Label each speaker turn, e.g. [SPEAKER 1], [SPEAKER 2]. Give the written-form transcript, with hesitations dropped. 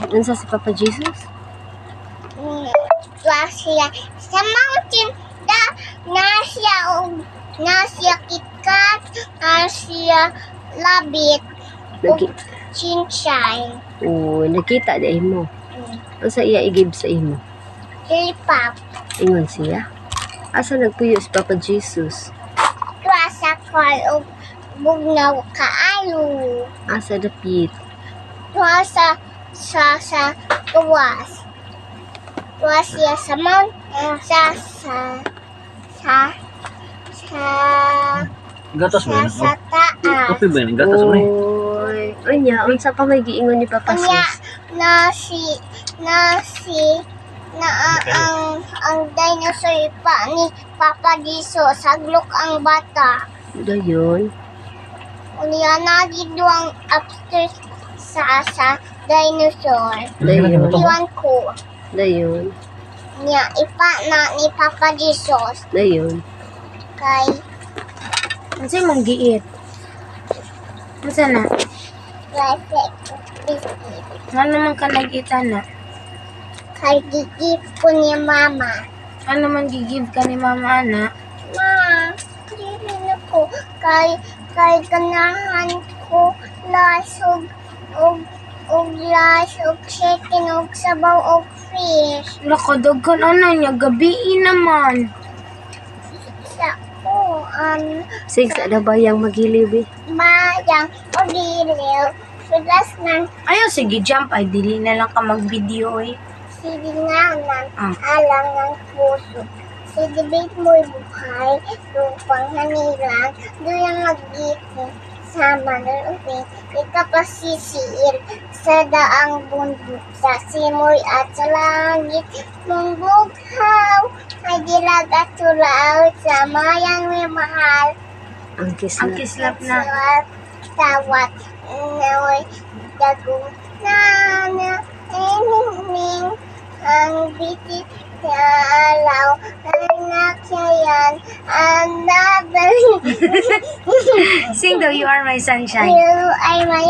[SPEAKER 1] Unsa si Papa Jesus?
[SPEAKER 2] Siya sa mountain na siya KitKat, na siya Labit,
[SPEAKER 1] Nagi
[SPEAKER 2] Chinchay,
[SPEAKER 1] nakita di mo. Unsa iya i-give sa imo?
[SPEAKER 2] Lilipap,
[SPEAKER 1] Ingon siya. Asa nagpuyo si Papa Jesus?
[SPEAKER 2] sa kal o bugnaw kaayo,
[SPEAKER 1] Asa dapit?
[SPEAKER 2] sa tuwas. Tuwas siya sa mount, sa
[SPEAKER 3] Gatas mo yun?
[SPEAKER 2] sa taas.
[SPEAKER 3] Kape ba yun? Gatas mo yun?
[SPEAKER 1] Oy, unya, unsa pa may giingon ni Papa
[SPEAKER 2] Kanya
[SPEAKER 1] Jesus?
[SPEAKER 2] ang dinosaur pa ni Papa Jesus saglok ang bata.
[SPEAKER 1] Dayon.
[SPEAKER 2] Unya na gidwang upstairs sa dinosaur.
[SPEAKER 1] Dayon.
[SPEAKER 2] Iwan ko.
[SPEAKER 1] Dayon.
[SPEAKER 2] Nya ipa na ni Papa Jesus
[SPEAKER 1] Dayon.
[SPEAKER 2] kay
[SPEAKER 4] Kasi mong giit. Masa na?
[SPEAKER 2] reflect biscuit.
[SPEAKER 4] Ano naman ka nag-ita na?
[SPEAKER 2] Kay gigip ko ni Mama.
[SPEAKER 4] Ano naman gigib ka ni Mama na?
[SPEAKER 2] Ma, dili ko kay ganahan ko lasog og chicken og sabaw og fish.
[SPEAKER 4] Lakadog ka ano niya, gabi naman.
[SPEAKER 2] Sa ko
[SPEAKER 1] Sig sa dabayang magiliw eh.
[SPEAKER 2] bayang o diliw. Sudas ng
[SPEAKER 4] Ayaw, sige, jump. Ay, dili na lang ka mag-video eh.
[SPEAKER 2] silinganan
[SPEAKER 4] Ah.
[SPEAKER 2] alang ng puso. Si debate mo'y buhay, lupang hanilang, doyang nag-itin, sama ng upin, ikapasisiil sa daang bundok, sa simoy at sa langit, mong bughaw, ay dilag at tulaw, sa mayang may mahal,
[SPEAKER 1] Ang
[SPEAKER 4] Ang
[SPEAKER 1] kisla.
[SPEAKER 4] kislap na.
[SPEAKER 2] tawat, naway, dagong, na, ning, ang biti, alaw, anak yan, another,
[SPEAKER 4] Sing daw, You Are My Sunshine.
[SPEAKER 2] you ay may